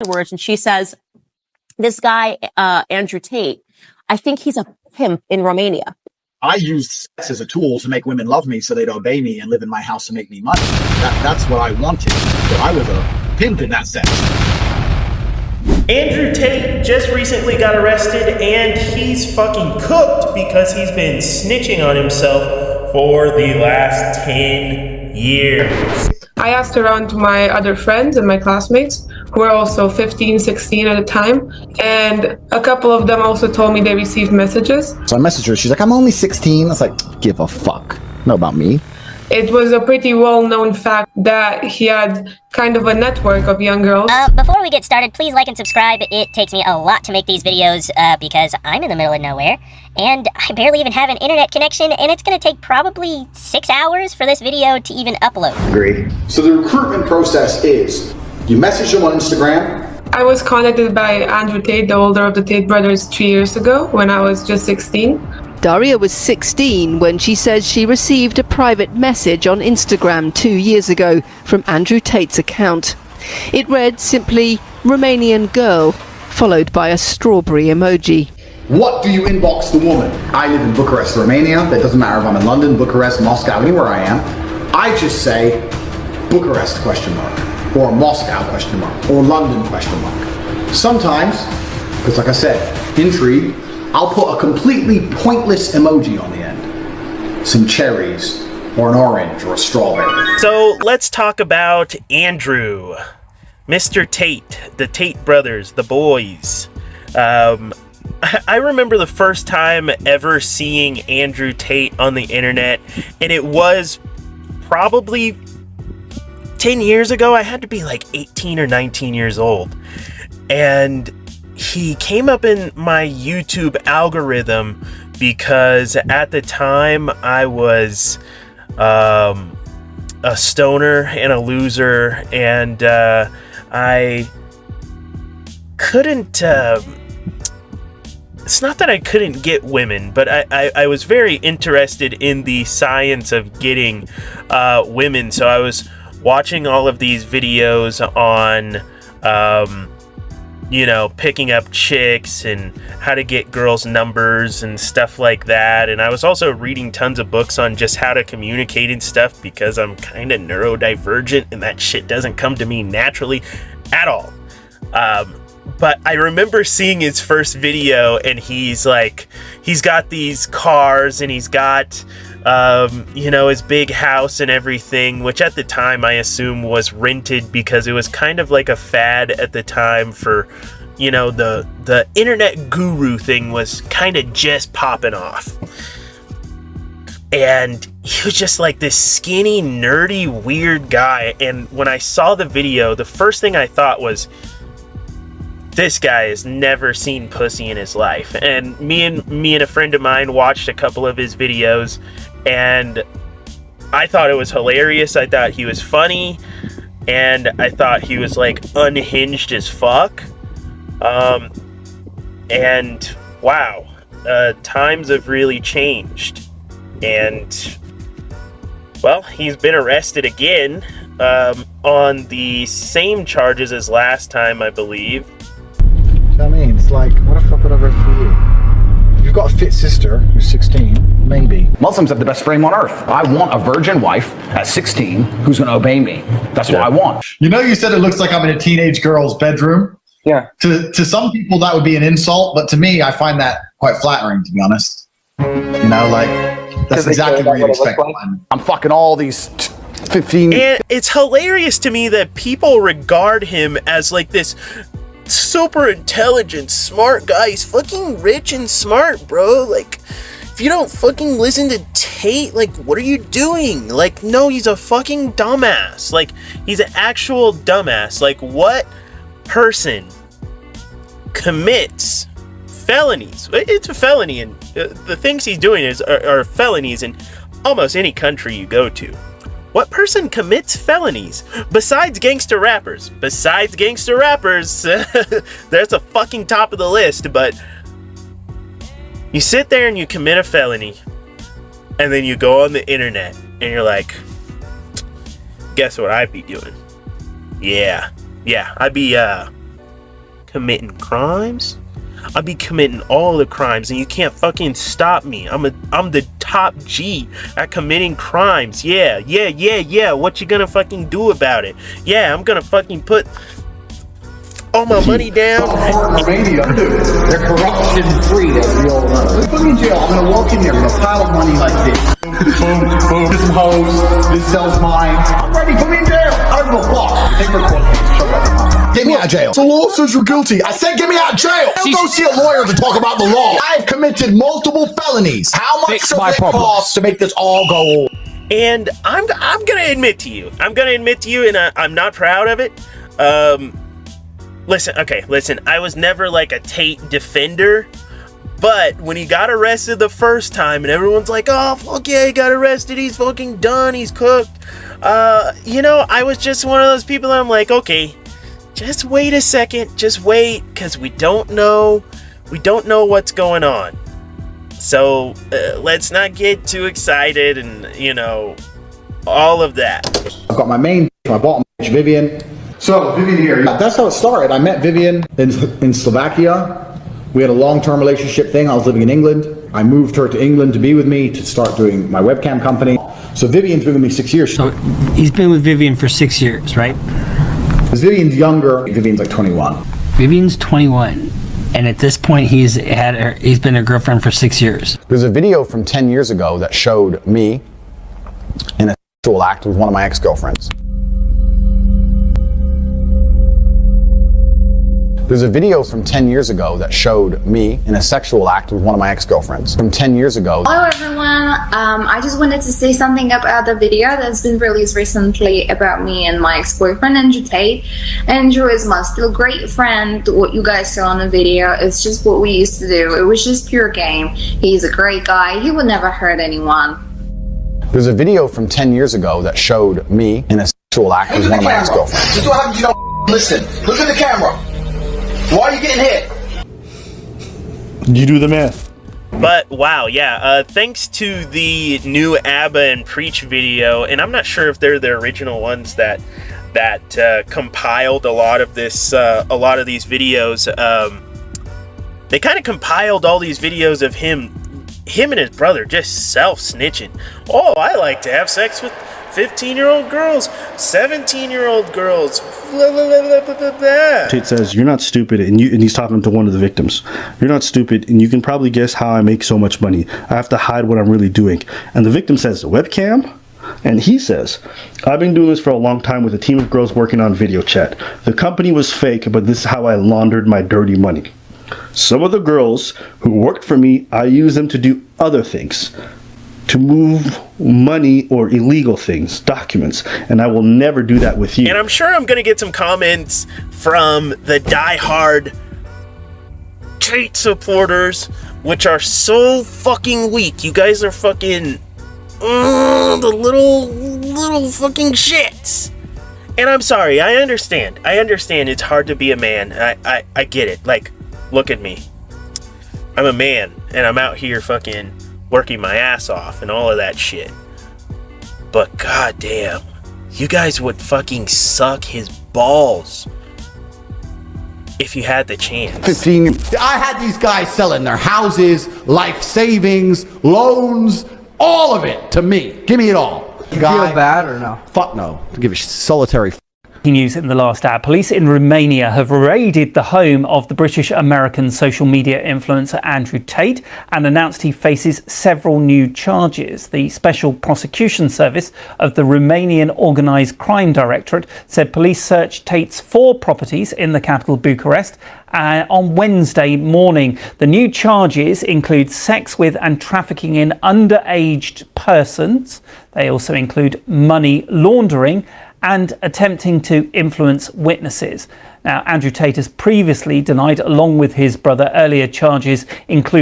afterwards, and she says, this guy, Andrew Tate, I think he's a pimp in Romania. I used sex as a tool to make women love me so they'd obey me and live in my house and make me money. That's what I wanted. So I was a pimp in that sense. Andrew Tate just recently got arrested and he's fucking cooked because he's been snitching on himself for the last 10 years. I asked around to my other friends and my classmates who were also 15, 16 at the time, and a couple of them also told me they received messages. So I messaged her, she's like, I'm only 16. I was like, give a fuck. Know about me. It was a pretty well-known fact that he had kind of a network of young girls. Before we get started, please like and subscribe. It takes me a lot to make these videos because I'm in the middle of nowhere and I barely even have an internet connection, and it's going to take probably 6 hours for this video to even upload. Agreed. So the recruitment process is, you message them on Instagram. I was contacted by Andrew Tate, the older of the Tate brothers, 3 years ago when I was just 16. Daria was 16 when she says she received a private message on Instagram 2 years ago from Andrew Tate's account. It read simply, Romanian girl, followed by a strawberry emoji. What do you inbox the woman? I live in Bucharest, Romania. That doesn't matter if I'm in London, Bucharest, Moscow, anywhere I am. I just say Bucharest ? Or Moscow ? Or London ? Sometimes, because like I said, intrigue, I'll put a completely pointless emoji on the end. Some cherries, or an orange, or a strawberry. So let's talk about Andrew, Mr. Tate, the Tate brothers, the boys. I remember the first time ever seeing Andrew Tate on the internet, and it was probably 10 years ago. I had to be like 18 or 19 years old. And he came up in my YouTube algorithm because at the time I was a stoner and a loser, and I couldn't... it's not that I couldn't get women, but I was very interested in the science of getting women. So I was watching all of these videos on... picking up chicks and how to get girls' numbers and stuff like that. And I was also reading tons of books on just how to communicate and stuff because I'm kind of neurodivergent and that shit doesn't come to me naturally at all. But I remember seeing his first video, and he's got these cars and he's got, his big house and everything, which at the time I assume was rented because it was kind of like a fad at the time for, the internet guru thing was kind of just popping off. And he was just like this skinny, nerdy, weird guy. And when I saw the video, the first thing I thought was, this guy has never seen pussy in his life. And me and a friend of mine watched a couple of his videos, and I thought it was hilarious. I thought he was funny, and I thought he was like unhinged as fuck. And wow, times have really changed. And well, he's been arrested again on the same charges as last time, I believe. I mean, it's like, what the fuck would I vote for you? You've got a fit sister who's 16, maybe. Muslims have the best frame on earth. I want a virgin wife at 16 who's going to obey me. That's what I want. You said it looks like I'm in a teenage girl's bedroom. Yeah. To some people, that would be an insult, but to me, I find that quite flattering, to be honest. That's exactly what you'd expect. Like? I'm fucking all these 15... And it's hilarious to me that people regard him as like this super intelligent, smart guy. He's fucking rich and smart, bro. Like, if you don't fucking listen to Tate, like, what are you doing? Like, no, he's a fucking dumbass. Like, he's an actual dumbass. Like, what person commits felonies? It's a felony, and the things he's doing are felonies in almost any country you go to. What person commits felonies besides gangster rappers? There's a fucking top of the list, but you sit there and you commit a felony, and then you go on the internet and you're like, guess what I'd be doing? Yeah, I'd be committing crimes. I'll be committing all the crimes, and you can't fucking stop me. I'm the top G at committing crimes. Yeah. What you gonna fucking do about it? Yeah, I'm gonna fucking put all my money down. Romania, they're corruption free, as we all know. Let's put me in jail. I'm gonna walk in there with a pile of money like this. Boom, this hose, this sells mine. I'm ready, put me in jail. I don't give a fuck. Take her court. Get me out of jail. The law says you're guilty. I said get me out of jail. Don't go see a lawyer to talk about the law. I've committed multiple felonies. How much does it cost to make this all go on? And I'm gonna admit to you, and I'm not proud of it. Listen, I was never like a Tate defender, but when he got arrested the first time and everyone's like, oh, fuck yeah, he got arrested, he's fucking done, he's cooked. I was just one of those people that I'm like, okay, just wait a second, just wait, because we don't know what's going on. So let's not get too excited and, all of that. I've got my main, my bottom, Vivian. So, Vivian here. That's how it started. I met Vivian in Slovakia. We had a long-term relationship thing. I was living in England. I moved her to England to be with me to start doing my webcam company. So Vivian's been with me 6 years. So he's been with Vivian for 6 years, right? Because Vivian's younger. Vivian's like 21. Vivian's 21. And at this point, he's been a girlfriend for 6 years. There's a video from 10 years ago that showed me in a sexual act with one of my ex-girlfriends. There's a video from 10 years ago that showed me in a sexual act with one of my ex-girlfriends from 10 years ago. Hello everyone, I just wanted to say something about the video that's been released recently about me and my ex-boyfriend Andrew Tate. Andrew is my still great friend. What you guys saw in the video is just what we used to do. It was just pure game. He's a great guy. He would never hurt anyone. There's a video from 10 years ago that showed me in a sexual act with one of my ex-girlfriends. Just what happens, you don't listen. Look at the camera. Why are you getting hit? You do the math. But wow, yeah, thanks to the new ABBA and Preach video, and I'm not sure if they're the original ones that compiled a lot of these videos. They kind of compiled all these videos of him and his brother just self-snitching. Oh, I like to have sex with 15-year-old girls, 17-year-old girls, blah, blah, blah, blah, blah, blah. Tate says, you're not stupid, and he's talking to one of the victims. You're not stupid, and you can probably guess how I make so much money. I have to hide what I'm really doing. And the victim says, webcam? And he says, I've been doing this for a long time with a team of girls working on video chat. The company was fake, but this is how I laundered my dirty money. Some of the girls who worked for me, I used them to do other things, to move money or illegal things, documents, and I will never do that with you. And I'm sure I'm gonna get some comments from the die-hard Tate supporters, which are so fucking weak. You guys are fucking the little fucking shits. And I'm sorry, I understand it's hard to be a man. I get it. Like, look at me. I'm a man, and I'm out here fucking working my ass off and all of that shit. But goddamn, you guys would fucking suck his balls if you had the chance. 15. I had these guys selling their houses, life savings, loans, all of it to me. Give me it all. You feel bad or no? Fuck no. To give a solitary News in the last hour. Police in Romania have raided the home of the British-American social media influencer Andrew Tate and announced he faces several new charges. The Special Prosecution Service of the Romanian Organised Crime Directorate said police searched Tate's 4 properties in the capital Bucharest on Wednesday morning. The new charges include sex with and trafficking in underage persons. They also include money laundering and attempting to influence witnesses. Now, Andrew Tate has previously denied, along with his brother, earlier charges including